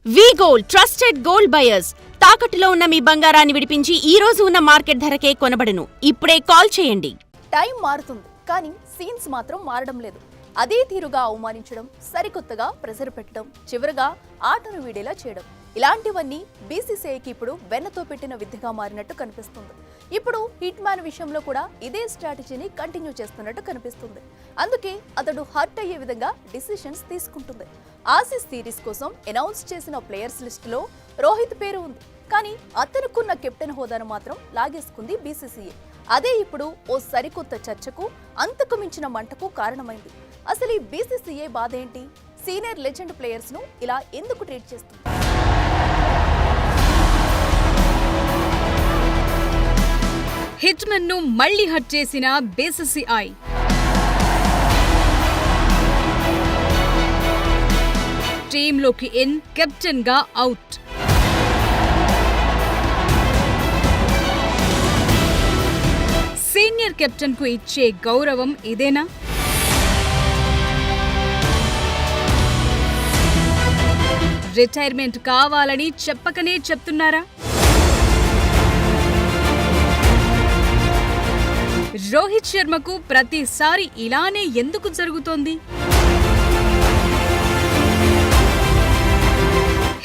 వి gold trusted gold buyers తాకట్టులో ఉన్న మీ బంగారాన్ని విడిపించి ఈ రోజు ఉన్న మార్కెట్ ధరకే కొనబడును. ఇప్పుడే కాల్ చేయండి. టైం మారుతుంది కానీ సీన్స్ మాత్రం మారడం లేదు. అదే తీరుగా అవమానించడం, సరికొత్తగా ప్రెజర్ పెట్టడం, చివరగా ఆటను వీడేలా చేయడం, ఇలాంటివన్నీ బీసీసీఐకి ఇప్పుడు వెన్నతో పెట్టిన విద్యగా మారినట్టు కనిపిస్తుంది. ఇప్పుడు హిట్ మ్యాన్ విషయంలో కూడా ఇదే స్ట్రాటజీని కంటిన్యూ చేస్తున్నట్టు కనిపిస్తుంది. అందుకే అతడు హర్ట్ అయ్యే విధంగా డిసిషన్స్ తీసుకుంటుంది. ఆసీస్ సిరీస్ కోసం అనౌన్స్ చేసిన ప్లేయర్స్ లిస్టులో రోహిత్ పేరు ఉంది. కానీ అతనుకున్న కెప్టెన్ హోదాను మాత్రం లాగేసుకుంది బీసీసీఐ. అదే ఇప్పుడు ఓ సరికొత్త చర్చకు, అంతకు మించిన మంటకు కారణమైంది. అసలు ఈ బీసీసీఐ బాధ ఏంటి? సీనియర్ లెజెండ్ ప్లేయర్స్ ను ఇలా ఎందుకు ట్రీట్ చేస్తుంది? హిట్ మ్యాన్ ను మళ్లీ హట్ చేసిన బీసీసీఐ. టీంలోకి ఇన్, కెప్టెన్ గా అవుట్. సీనియర్ కెప్టెన్ కు ఇచ్చే గౌరవం ఇదేనా? రిటైర్మెంట్ కావాలని చెప్పకనే చెప్తున్నారా? రోహిత్ శర్మకు ప్రతిసారి ఇలానే ఎందుకు జరుగుతోంది?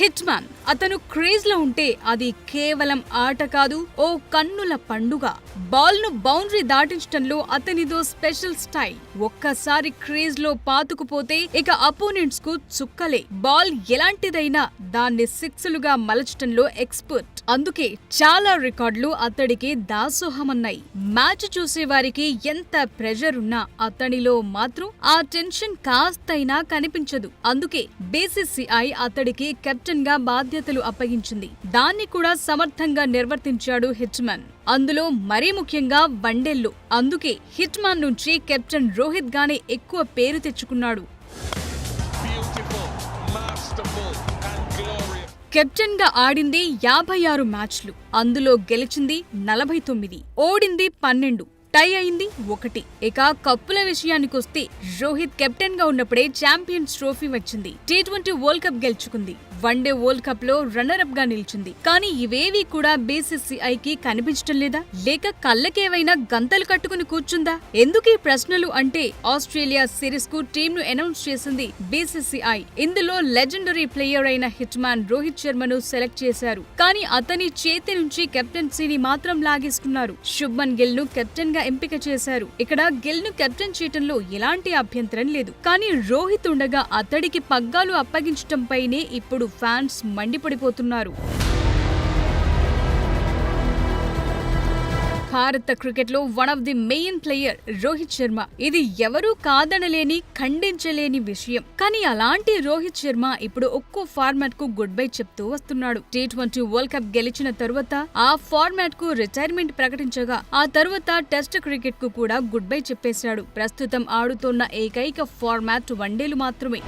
హిట్ మ్యాన్ అతను క్రేజ్ లో ఉంటే అది కేవలం ఆట కాదు, ఓ కన్నుల పండుగ. బాల్ ను బౌండరీ దాటించడంలో అతనిదో స్పెషల్ స్టైల్. ఒక్కసారి క్రేజ్ లో పాతుకుపోతే ఇక అపోనెంట్స్ కు చుక్కలే. బాల్ ఎలాంటిదైనా దాన్ని సిక్స్లుగా మలచడంలో ఎక్స్పర్ట్. అందుకే చాలా రికార్డులు అతడికి దాసోహమన్నాయి. మ్యాచ్ చూసేవారికి ఎంత ప్రెషర్ ఉన్నా అతనిలో మాత్రం ఆ టెన్షన్ కాస్తైనా కనిపించదు. అందుకే బీసీసీఐ అతడికి కెప్టెన్ గా బాధ్యతలు అప్పగించింది. దాన్ని కూడా సమర్థంగా నిర్వర్తించాడు హిట్ మ్యాన్. అందులో మరీ ముఖ్యంగా వన్డేల్లో. అందుకే హిట్ మ్యాన్ నుంచి కెప్టెన్ రోహిత్ గానే ఎక్కువ పేరు తెచ్చుకున్నాడు. కెప్టెన్ గా ఆడింది 56 మ్యాచ్లు. అందులో గెలిచింది 49, ఓడింది 12, టై అయింది 1. ఇక కప్పుల విషయానికొస్తే రోహిత్ కెప్టెన్ గా ఉన్నప్పుడే ఛాంపియన్స్ ట్రోఫీ వచ్చింది. T20 వరల్డ్ కప్ గెలుచుకుంది. వన్డే వరల్డ్ కప్ లో రన్నర్ అప్ గా నిలిచింది. కానీ ఇవేవీ కూడా బీసీసీఐకి కనిపించడం లేదా? లేక కళ్ళకేవైనా గంతలు కట్టుకుని కూర్చుందా? ఎందుకు ఈ ప్రశ్నలు అంటే, ఆస్ట్రేలియా సిరీస్ కు టీమ్ ను అనౌన్స్ చేసింది బీసీసీఐ. ఇందులో లెజెండరీ ప్లేయర్ అయిన హిట్ మ్యాన్ రోహిత్ శర్మను సెలెక్ట్ చేశారు. కానీ అతని చేతి నుంచి కెప్టెన్సీని మాత్రం లాగేసుకున్నారు. శుభ్మన్ గిల్ ను కెప్టెన్ గా ఎంపిక చేశారు. ఇక్కడ గిల్ ను కెప్టెన్ చేయటంలో ఎలాంటి అభ్యంతరం లేదు. కానీ రోహిత్ ఉండగా అతడికి పగ్గాలు అప్పగించటంపైనే ఇప్పుడు ఫ్యాన్స్ మండిపడిపోతున్నారు. భారత క్రికెట్ లో one of the main player Rohit Sharma. ఇది ఎవరూ కాదనలేని, ఖండించలేని విషయం. కానీ అలాంటి రోహిత్ శర్మ ఇప్పుడు ఒక్కో ఫార్మాట్ కు గుడ్ బై చెప్తూ వస్తున్నాడు. T20 వరల్డ్ కప్ గెలిచిన తరువాత ఆ ఫార్మాట్ కు రిటైర్మెంట్ ప్రకటించగా, ఆ తరువాత టెస్ట్ క్రికెట్ కు కూడా గుడ్ బై చెప్పేశాడు. ప్రస్తుతం ఆడుతోన్న ఏకైక ఫార్మాట్ వన్డేలు మాత్రమే.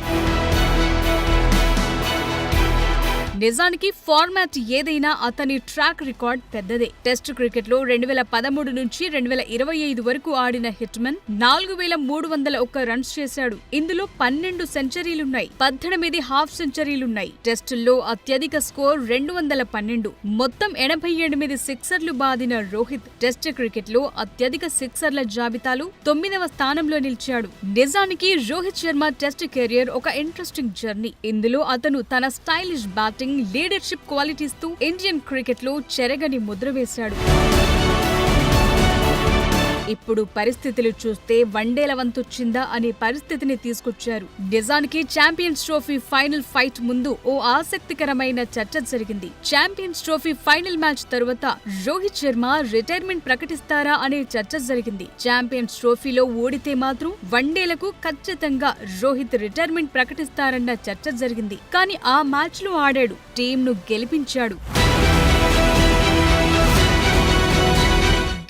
నిజానికి ఫార్మాట్ ఏదైనా అతని ట్రాక్ రికార్డ్ పెద్దదే. టెస్ట్ క్రికెట్ లో 2013 నుంచి 2025 వరకు ఆడిన హిట్ మ్యాన్ 4301 రన్స్ చేశాడు. ఇందులో 12 సెంచరీలున్నాయి, 18 హాఫ్ సెంచరీలున్నాయి. టెస్టుల్లో అత్యధిక స్కోర్ 212. మొత్తం 88 సిక్సర్లు బాదిన రోహిత్ టెస్ట్ క్రికెట్ లో అత్యధిక సిక్సర్ల జాబితాలో 9వ స్థానంలో నిలిచాడు. నిజానికి రోహిత్ శర్మ టెస్ట్ కెరియర్ ఒక ఇంట్రెస్టింగ్ జర్నీ. ఇందులో అతను తన స్టైలిష్ బ్యాటింగ్, లీడర్షిప్ క్వాలిటీస్ తో ఇండియన్ క్రికెట్ లో చెరగని ముద్ర వేశాడు. ఇప్పుడు పరిస్థితులు చూస్తే వన్డేల వంతొచ్చిందా అనే పరిస్థితిని తీసుకొచ్చారు. నిజానికి ఛాంపియన్స్ ట్రోఫీ ఫైనల్ ఫైట్ ముందు ఓ ఆసక్తికరమైన చర్చ జరిగింది. ఛాంపియన్స్ ట్రోఫీ ఫైనల్ మ్యాచ్ తరువాత రోహిత్ శర్మ రిటైర్మెంట్ ప్రకటిస్తారా అనే చర్చ జరిగింది. ఛాంపియన్స్ ట్రోఫీలో ఓడితే మాత్రం వన్డేలకు ఖచ్చితంగా రోహిత్ రిటైర్మెంట్ ప్రకటిస్తారన్న చర్చ జరిగింది. కానీ ఆ మ్యాచ్ లో ఆడాడు, టీంను గెలిపించాడు.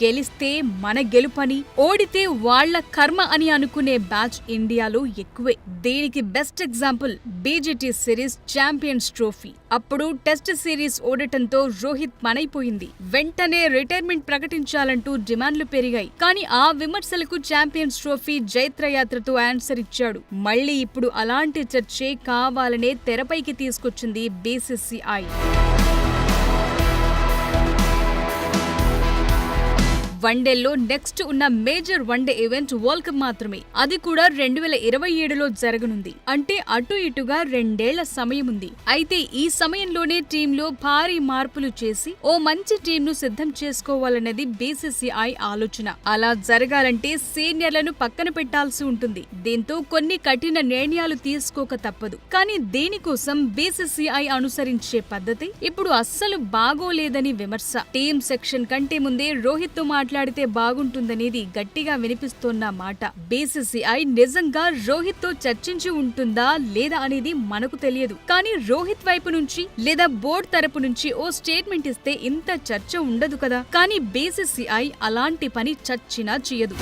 గెలిస్తే మన గెలుపని, ఓడితే వాళ్ల కర్మ అని అనుకునే బ్యాచ్ ఇండియాలో ఎక్కువే. దీనికి best example BJT series champions trophy. అప్పుడు టెస్ట్ సిరీస్ ఓడటంతో రోహిత్ పనైపోయింది. వెంటనే రిటైర్మెంట్ ప్రకటించాలంటూ డిమాండ్లు పెరిగాయి. కానీ ఆ విమర్శలకు ఛాంపియన్స్ ట్రోఫీ జైత్రయాత్రతో ఆన్సర్ ఇచ్చాడు. మళ్లీ ఇప్పుడు అలాంటి చర్చే కావాలనే తెరపైకి తీసుకొచ్చింది బీసీసీఐ. వన్డేల్లో నెక్స్ట్ ఉన్న major one day event world cup మాత్రమే. అది కూడా 2027లో జరగనుంది. అంటే అటు ఇటుగా 2 ఏళ్ల సమయం ఉంది. అయితే ఈ సమయంలోనే టీంలో భారీ మార్పులు చేసి ఓ మంచి టీంను సిద్ధం చేసుకోవాలన్నది బీసీసీఐ ఆలోచన. అలా జరగాలంటే సీనియర్లను పక్కన పెట్టాల్సి ఉంటుంది. దీంతో కొన్ని కఠిన నిర్ణయాలు తీసుకోక తప్పదు. కానీ దీనికోసం బీసీసీఐ అనుసరించే పద్ధతి ఇప్పుడు అస్సలు బాగోలేదని విమర్శ. టీం సెక్షన్ కంటే ముందే రోహిత్ తో మాట్లాడితే బాగుంటుందనేది గట్టిగా వినిపిస్తోన్న మాట. బీసీసీఐ నిజంగా రోహిత్ తో చర్చించి ఉంటుందా లేదా అనేది మనకు తెలియదు. కానీ రోహిత్ వైపు నుంచి లేదా బోర్డు తరపు నుంచి ఓ స్టేట్మెంట్ ఇస్తే ఇంత చర్చ ఉండదు కదా. కానీ బీసీసీఐ అలాంటి పని చచ్చినా చేయదు.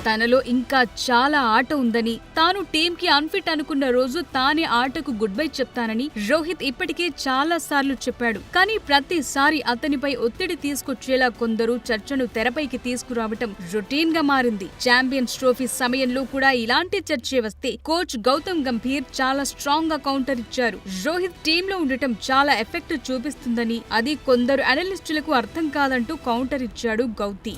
తనలో ఇంకా చాలా ఆట ఉందని, తాను టీంకి అన్ఫిట్ అనుకున్న రోజు తానే ఆటకు గుడ్ బై చెప్తానని రోహిత్ ఇప్పటికే చాలా సార్లు చెప్పాడు. కానీ ప్రతిసారి అతనిపై ఒత్తిడి తీసుకొచ్చేలా కొందరు చర్చను తెరపైకి తీసుకురావటం రొటీన్ గా మారింది. ఛాంపియన్స్ ట్రోఫీ సమయంలో కూడా ఇలాంటి చర్చే వస్తే కోచ్ గౌతమ్ గంభీర్ చాలా స్ట్రాంగ్ గా కౌంటర్ ఇచ్చారు. రోహిత్ టీంలో ఉండటం చాలా ఎఫెక్ట్ చూపిస్తుందని, అది కొందరు అనలిస్టులకు అర్థం కాదంటూ కౌంటర్ ఇచ్చాడు గౌతీ.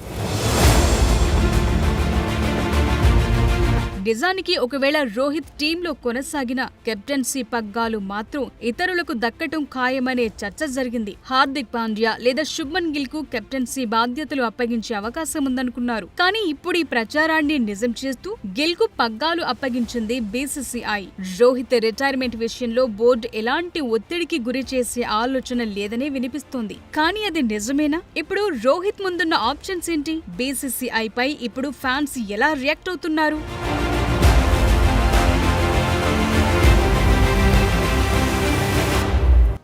నిజానికి ఒకవేళ రోహిత్ టీంలో కొనసాగిన కెప్టెన్సీ పగ్గాలు మాత్రం ఇతరులకు దక్కటం ఖాయమనే చర్చ జరిగింది. హార్దిక్ పాండ్యా లేదా శుభ్మన్ గిల్ కు కెప్టెన్సీ బాధ్యతలు అప్పగించే అవకాశం ఉందనుకున్నారు. కానీ ఇప్పుడు ఈ ప్రచారాన్ని నిజం చేస్తూ గిల్ కు పగ్గాలు అప్పగించింది బీసీసీఐ. రోహిత్ రిటైర్మెంట్ విషయంలో బోర్డు ఎలాంటి ఒత్తిడికి గురి చేసే ఆలోచన లేదనే వినిపిస్తోంది. కానీ అది నిజమేనా? ఇప్పుడు రోహిత్ ముందున్న ఆప్షన్స్ ఏంటి? బీసీసీఐ పై ఇప్పుడు ఫ్యాన్స్ ఎలా రియాక్ట్ అవుతున్నారు?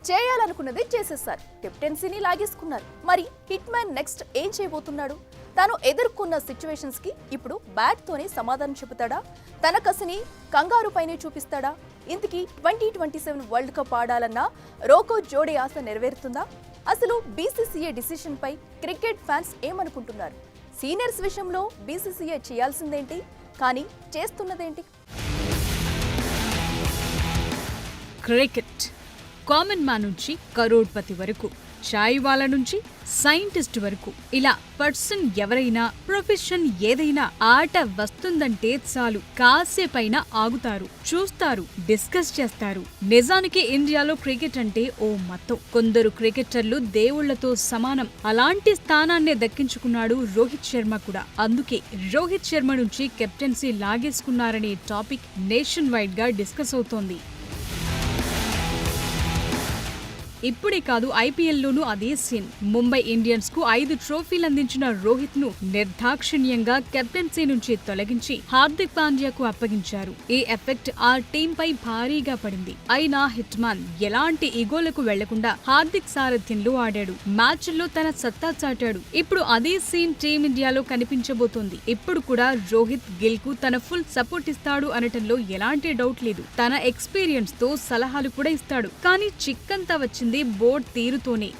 చేయాలనుకున్నది చేసేసారు. కెప్టెన్సీని లాగేసుకున్నారు. మరి హిట్ మ్యాన్ నెక్స్ట్ ఏం చేయబోతున్నాడు? తాను ఎదుర్కొన్న సిచ్యువేషన్స్ కి ఇప్పుడు బ్యాట్ తోనే సమాధానం చెబుతాడా? తన కసిని కంగారు పైనే చూపిస్తాడా? ఇంతకీ 2027 వరల్డ్ కప్ ఆడాలన్న రోకో జోడే ఆశ నెరవేరుతుందా? అసలు బీసీసీఐ డిసిషన్ పై క్రికెట్ ఫ్యాన్స్ ఏమనుకుంటున్నారు? సీనియర్స్ విషయంలో బీసీసీఐ చేయాల్సిందేంటి, కానీ చేస్తున్నదేంటి? క్రికెట్ కామన్ మ్యాన్ నుంచి కరోడ్పతి వరకు, చాయ్ వాలా నుంచి సైంటిస్ట్ వరకు, ఇలా పర్సన్ ఎవరైనా, ప్రొఫెషన్ ఏదైనా ఆట వస్తుందంటే చాలు కాసేపైనా ఆగుతారు, చూస్తారు, డిస్కస్ చేస్తారు. నిజానికి ఇండియాలో క్రికెట్ అంటే ఓ మతం. కొందరు క్రికెటర్లు దేవుళ్లతో సమానం. అలాంటి స్థానాన్నే దక్కించుకున్నాడు రోహిత్ శర్మ కూడా. అందుకే రోహిత్ శర్మ నుంచి కెప్టెన్సీ లాగేసుకున్నారనే టాపిక్ నేషన్ వైడ్ గా డిస్కస్ అవుతోంది. ఇప్పుడే కాదు, ఐపీఎల్లోనూ అదే సీన్. ముంబై ఇండియన్స్ కు 5 ట్రోఫీలు అందించిన రోహిత్ ను నిర్దాక్షిణ్యంగా కెప్టెన్సీ నుంచి తొలగించి హార్దిక్ పాండ్యాకు అప్పగించారు. ఈ ఎఫెక్ట్ ఆ టీం పై భారీగా పడింది. అయినా హిట్ మ్యాన్ ఎలాంటి ఈగోలకు వెళ్లకుండా హార్దిక్ సారథ్యంలో ఆడాడు. మ్యాచ్ల్లో తన సత్తా చాటాడు. ఇప్పుడు అదే సీన్ టీమిండియాలో కనిపించబోతోంది. ఇప్పుడు కూడా రోహిత్ గిల్ కు తన ఫుల్ సపోర్ట్ ఇస్తాడు అనటంలో ఎలాంటి డౌట్ లేదు. తన ఎక్స్పీరియన్స్ తో సలహాలు కూడా ఇస్తాడు. కానీ చిక్కంతా వచ్చింది బోర్డు తీరుతోనే.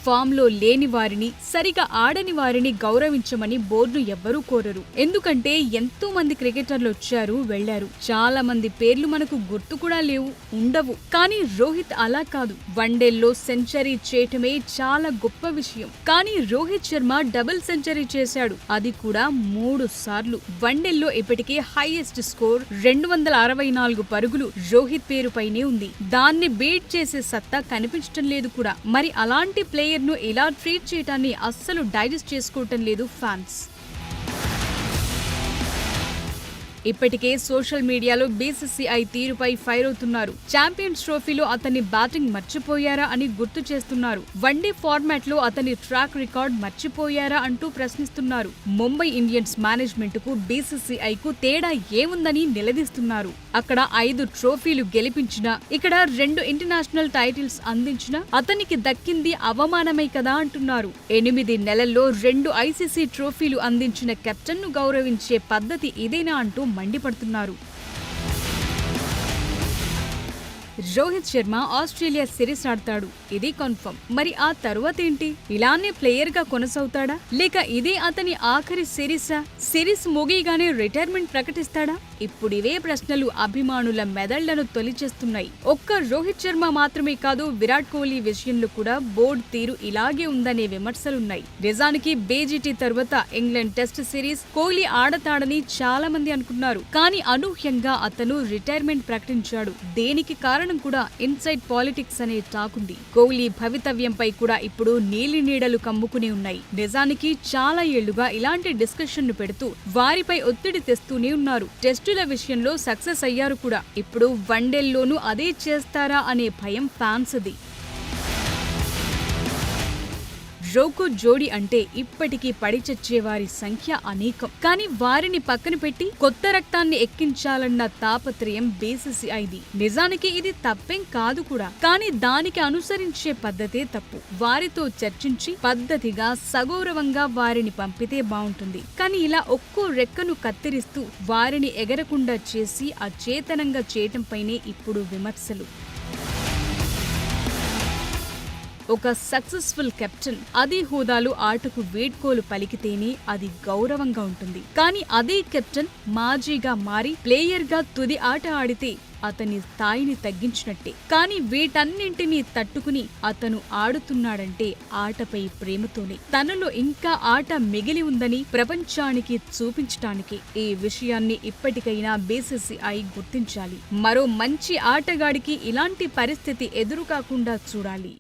ఫామ్లో లేని వారిని, సరిగా ఆడని వారిని గౌరవించమని బోర్డు ఎవ్వరూ కోరరు. ఎందుకంటే ఎంతో మంది క్రికెటర్లు వచ్చారు, వెళ్లారు. చాలా మంది పేర్లు మనకు గుర్తు కూడా లేవు, ఉండవు. కానీ రోహిత్ అలా కాదు. వన్డేల్లో సెంచరీ చేయటమే చాలా గొప్ప విషయం. కానీ రోహిత్ శర్మ డబుల్ సెంచరీ చేశాడు. అది కూడా 3 సార్లు. వన్డేల్లో ఇప్పటికే హైయెస్ట్ స్కోర్ 264 పరుగులు రోహిత్ పేరుపైనే ఉంది. దాన్ని బీట్ చేసే సత్తా కనిపించటం లేదు కూడా. మరి అలాంటి ప్లేయర్ ను ఇలా ట్రీట్ చేయటాన్ని అస్సలు డైజెస్ట్ చేసుకోవటం లేదు ఫ్యాన్స్. ఇప్పటికే సోషల్ మీడియాలో బీసీసీఐ తీరుపై ఫైర్ అవుతున్నారు. ఛాంపియన్స్ ట్రోఫీలో అతని బ్యాటింగ్ మర్చిపోయారా అని గుర్తు చేస్తున్నారు. వన్డే ఫార్మాట్ లో అతని ట్రాక్ రికార్డ్ మర్చిపోయారా అంటూ ప్రశ్నిస్తున్నారు. ముంబై ఇండియన్స్ మేనేజ్మెంట్ కు బీసీసీఐ కు తేడా ఏముందని నిలదీస్తున్నారు. అక్కడ 5 ట్రోఫీలు గెలిపించిన, ఇక్కడ 2 ఇంటర్నేషనల్ టైటిల్స్ అందించిన అతనికి దక్కింది అవమానమే కదా అంటున్నారు. 8 నెలల్లో 2 ఐసీసీ ట్రోఫీలు అందించిన కెప్టెన్ ను గౌరవించే పద్ధతి ఇదేనా అంటూ మండిపడుతున్నారు. రోహిత్ శర్మ ఆస్ట్రేలియా సిరీస్ ఆడతాడు, ఇది కన్ఫర్మ్. మరి ఆ తర్వాత ఏంటి? ఇలానే ప్లేయర్ గా కొనసాగుతాడా, లేక ఇదే అతని ఆఖరి సిరీసా? Series ముగియగానే retirement ప్రకటిస్తాడా? ఇప్పుడు ఇవే ప్రశ్నలు అభిమానుల మెదళ్లను తొలిచేస్తున్నాయి. ఒక్క రోహిత్ శర్మ మాత్రమే కాదు, విరాట్ కోహ్లీ విషయంలో కూడా బోర్డు తీరు ఇలాగే ఉందనే విమర్శలున్నాయి. నిజానికి బీజీటీ తర్వాత ఇంగ్లాండ్ టెస్ట్ సిరీస్ కోహ్లీ ఆడతాడని చాలా మంది అనుకున్నారు. కానీ అనూహ్యంగా అతను రిటైర్మెంట్ ప్రకటించాడు. దేనికి కారణం కూడా ఇన్సైడ్ పాలిటిక్స్ అనే టాక్ ఉంది. కోహ్లీ భవితవ్యంపై కూడా ఇప్పుడు నీలి నీడలు కమ్ముకుని ఉన్నాయి. నిజానికి చాలా ఏళ్లుగా ఇలాంటి డిస్కషన్ ను పెడుతూ వారిపై ఒత్తిడి తెస్తూనే ఉన్నారు. టెస్టుల విషయంలో సక్సెస్ అయ్యారు కూడా. ఇప్పుడు వన్డేల్లోనూ అదే చేస్తారా అనే భయం ఫ్యాన్స్ ది. రోకో జోడీ అంటే ఇప్పటికీ పడిచచ్చేవారి సంఖ్య అనేకం. కానీ వారిని పక్కన పెట్టి కొత్త రక్తాన్ని ఎక్కించాలన్న తాపత్రయం బీసీసీఐది. నిజానికి ఇది తప్పేం కాదు కూడా, కానీ దానికి అనుసరించే పద్ధతే తప్పు. వారితో చర్చించి పద్ధతిగా సగౌరవంగా వారిని పంపితే బావుంటుంది. కానీ ఇలా ఒక్కో రెక్కను కత్తిరిస్తూ వారిని ఎగరకుండా చేసి అచేతనంగా చేయటంపైనే ఇప్పుడు విమర్శలు. ఒక సక్సెస్ఫుల్ కెప్టెన్ అదే హోదాలో ఆటకు వీడ్కోలు పలికితేనే అది గౌరవంగా ఉంటుంది. కానీ అదే కెప్టెన్ మాజీగా మారి ప్లేయర్ గా తుది ఆట ఆడితే అతని స్థాయిని తగ్గించినట్టే. కానీ వీటన్నింటినీ తట్టుకుని అతను ఆడుతున్నాడంటే ఆటపై ప్రేమతోనే, తనలో ఇంకా ఆట మిగిలి ఉందని ప్రపంచానికి చూపించటానికి. ఈ విషయాన్ని ఇప్పటికైనా బీసీసీఐ గుర్తించాలి. మరో మంచి ఆటగాడికి ఇలాంటి పరిస్థితి ఎదురుకాకుండా చూడాలి.